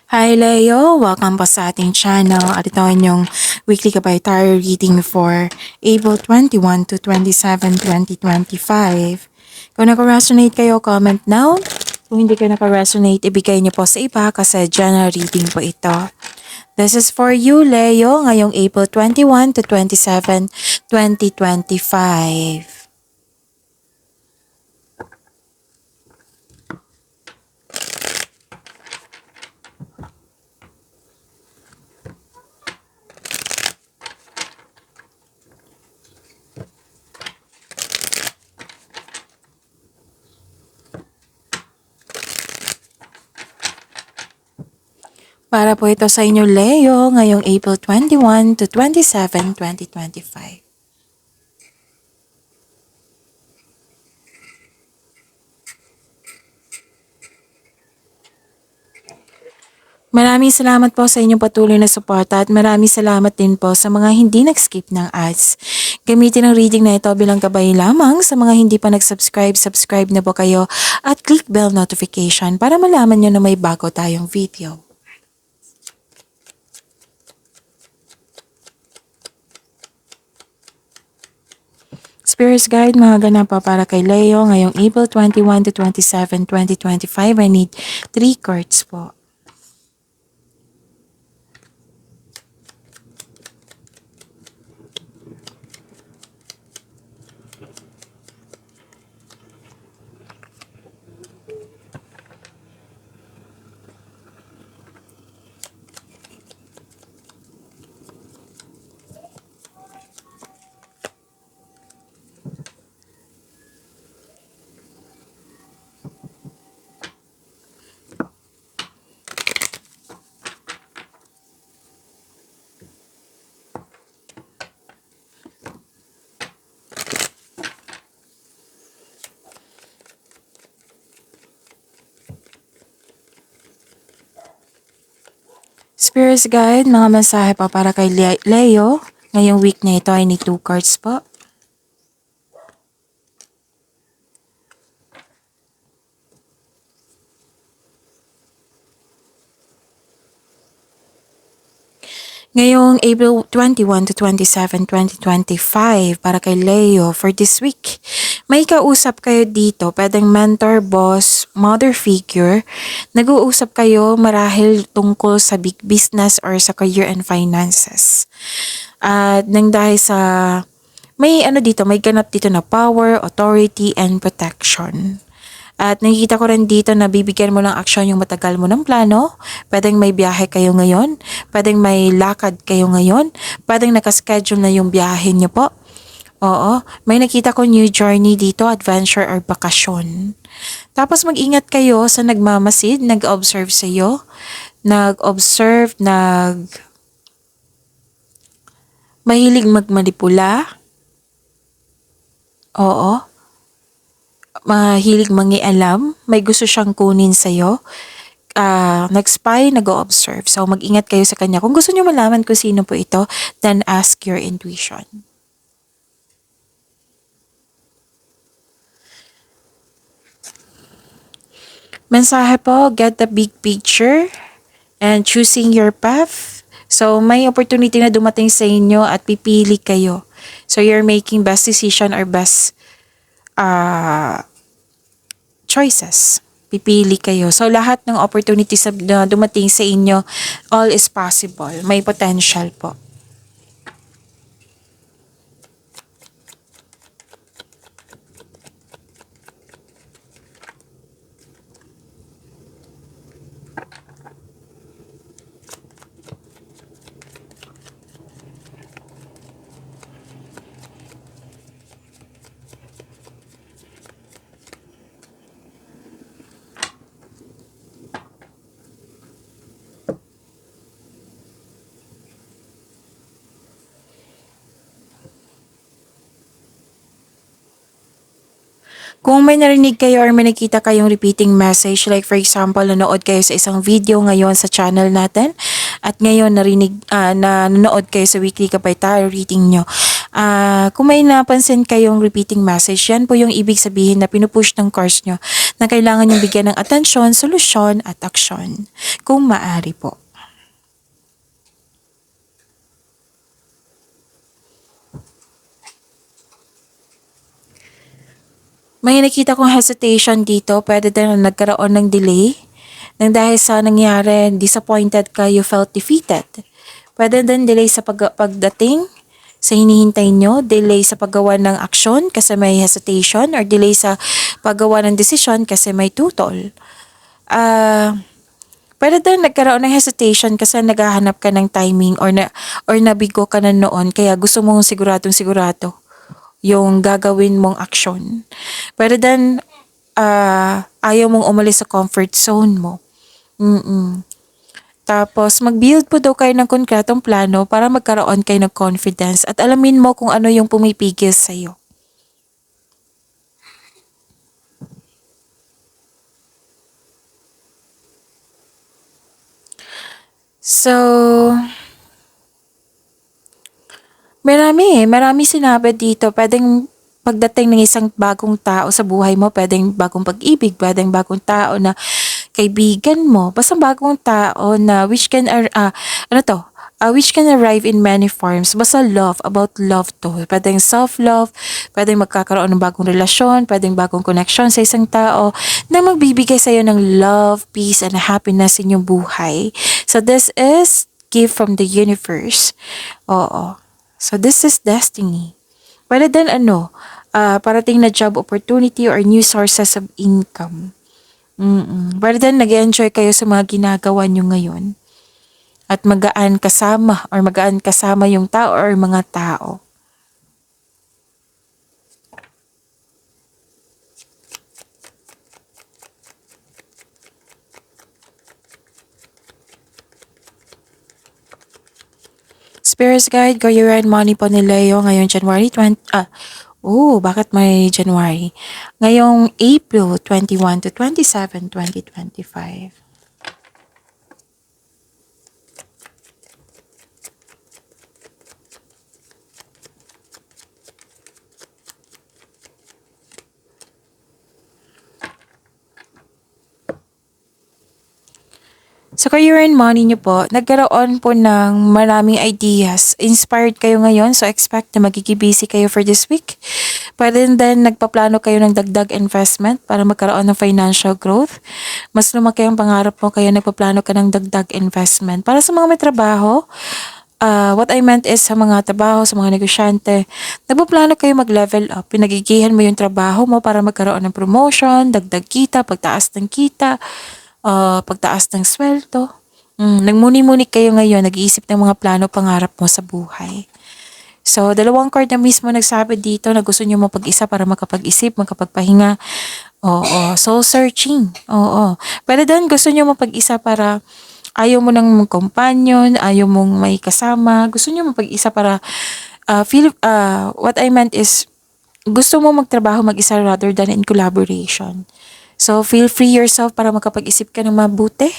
Hi Leo! Welcome po sa ating channel at ito ang inyong weekly Gabay Tarot reading for April 21 to 27, 2025. Kung naka-resonate kayo, comment now. Kung hindi kayo naka-resonate, ibigay niyo po sa iba kasi general reading po ito. This is for you, Leo, ngayong April 21 to 27, 2025. Para po ito sa inyo, Leo, ngayong April 21 to 27, 2025. Maraming salamat po sa inyong patuloy na suporta at maraming salamat din po sa mga hindi nag-skip ng ads. Gamitin ang reading na ito bilang gabay lamang sa mga hindi pa nag-subscribe, subscribe na po kayo at click bell notification para malaman nyo na may bago tayong video. Spirits Guide, mga ganap pa para kay Leo ngayong April 21 to 27, 2025. I need 3 cards po. Spirits Guide, mga mensahe pa para kay Leo. Ngayong week na ito ay need 2 cards po. Ngayong April 21 to 27, 2025 para kay Leo for this week. May kausap kayo dito, pwedeng mentor, boss, mother figure. Nag-uusap kayo marahil tungkol sa big business or sa career and finances. At nang dahil sa may dito, may ganap dito na power, authority, and protection. At nakikita ko rin dito na bibigyan mo ng aksyon yung matagal mo ng plano. Pwedeng may biyahe kayo ngayon. Pwedeng may lakad kayo ngayon. Pwedeng nakaschedule na yung biyahe niyo po. Oo, may nakita ko new journey dito, adventure or bakasyon. Tapos mag-ingat kayo sa nagmamasid, nag-observe sa iyo. Nag-observe, mahilig magmanipula. Oo. Mahilig mangialam, may gusto siyang kunin sa'yo, nag-spy, nag-o-observe. So, mag-ingat kayo sa kanya. Kung gusto niyo malaman kung sino po ito, then ask your intuition. Mensahe po, get the big picture and choosing your path. So, may opportunity na dumating sa inyo at pipili kayo. So, you're making best decision or best choices. Pipili kayo. So, lahat ng opportunities na dumating sa inyo, all is possible. May potential po. Kung may narinig kayo or may nakita kayong repeating message, like for example, nanood kayo sa isang video ngayon sa channel natin, at ngayon nanonood kayo sa weekly Gabay Tarot reading nyo, kung may napansin kayong repeating message, yan po yung ibig sabihin na pinupush ng cards nyo na kailangan yung bigyan ng atensyon, solusyon at aksyon kung maaari po. May nakita kong hesitation dito, pwede din na nagkaroon ng delay nang dahil sa nangyari, disappointed ka, you felt defeated. Pwede din delay sa pagdating sa hinihintay nyo, delay sa paggawa ng aksyon kasi may hesitation, or delay sa paggawa ng desisyon kasi may tutol. Pwede din nagkaroon ng hesitation kasi naghahanap ka ng timing, or nabigo ka na noon kaya gusto mong siguradong sigurado yung gagawin mong aksyon. Pwede din ayaw mong umalis sa comfort zone mo. Tapos, mag-build po daw kayo ng konkretong plano para magkaroon kayo ng confidence at alamin mo kung ano yung pumipigil sa'yo. So, marami sinabi dito. Pwedeng pagdating ng isang bagong tao sa buhay mo, pwedeng bagong pag-ibig, pwedeng bagong tao na kaibigan mo, basta bagong tao na which can arrive in many forms. Basta love, about love to. Pwedeng self-love, pwedeng magkakaroon ng bagong relasyon, pwedeng bagong connection sa isang tao na magbibigay sa'yo ng love, peace, and happiness in yung buhay. So this is gift from the universe. Oo. So this is destiny. Pwede din parating na job opportunity or new sources of income. Pwede din nag-enjoy kayo sa mga ginagawa nyo ngayon. At magaan kasama yung tao or mga tao. Spirits Guide, Career and Money po ni Leo ngayong January 20, bakit may January? Ngayong April 21 to 27, 2025. Sa career and money niyo po, nagkaroon po ng maraming ideas. Inspired kayo ngayon, so expect na magiging busy kayo for this week. Pwede din nagpaplano kayo ng dagdag investment para magkaroon ng financial growth. Mas lumaki ang pangarap mo, kaya nagpaplano ka ng dagdag investment. Para sa mga may trabaho, what I meant is sa mga trabaho, sa mga negosyante, nagpaplano kayo mag-level up. Pinagigihan mo yung trabaho mo para magkaroon ng promotion, dagdag kita, pagtaas ng kita, pagtaas ng sweldo. Nagmuni-muni kayo ngayon, nag-iisip ng mga plano, pangarap mo sa buhay. So, dalawang card na mismo nagsabi dito na gusto nyo mapag-isa para makapag-isip, makapagpahinga. Oo, soul searching. Oo. Pero doon gusto nyo mapag-isa para ayaw mo ng companion, ayaw mong may kasama. Gusto nyo mapag-isa para what I meant is gusto mo magtrabaho mag-isa rather than in collaboration. So, feel free yourself para makapag-isip ka ng mabuti,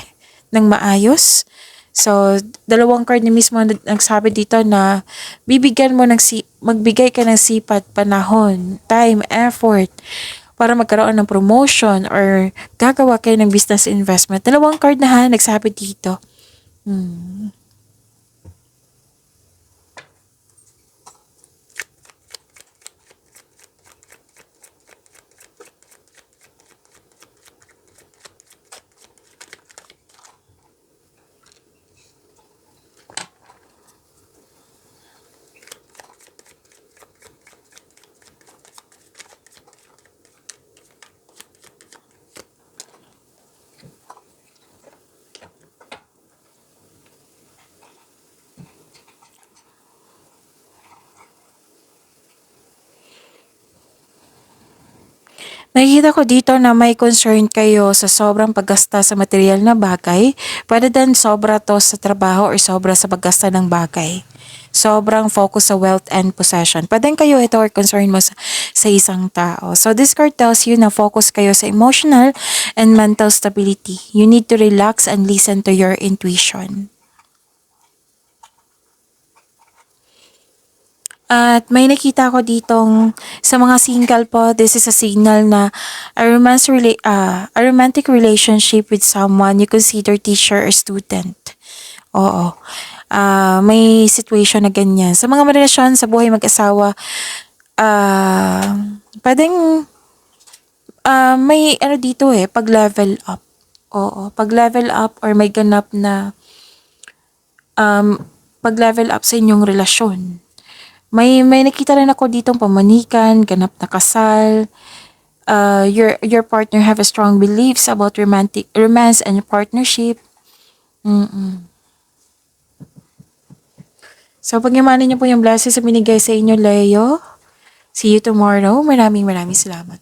ng maayos. So, dalawang card ni mismo nagsabi dito na magbigay ka ng sipat, panahon, time, effort para magkaroon ng promotion or gagawa kayo ng business investment. Dalawang card na nagsabi dito. Nakikita ko dito na may concern kayo sa sobrang paggasta sa material na bagay. Pwede din sobra to sa trabaho or sobra sa paggasta ng bagay. Sobrang focus sa wealth and possession. Pwede kayo ito or concern mo sa isang tao. So this card tells you na focus kayo sa emotional and mental stability. You need to relax and listen to your intuition. At may nakita ko ditong sa mga single po, this is a signal na a romantic relationship with someone you consider teacher or student. Oo. May situation na ganyan. Sa mga relasyon sa buhay mag-asawa, pwedeng may ano dito pag-level up. Oo, pag-level up or may ganap na pag-level up sa inyong relasyon. May nakita rin ako ditong pamanikan, ganap na kasal. Your partner have a strong beliefs about romance and partnership. So, pag-imanin niyo po yung blessings na binigay sa inyo, Leo. See you tomorrow. Maraming salamat.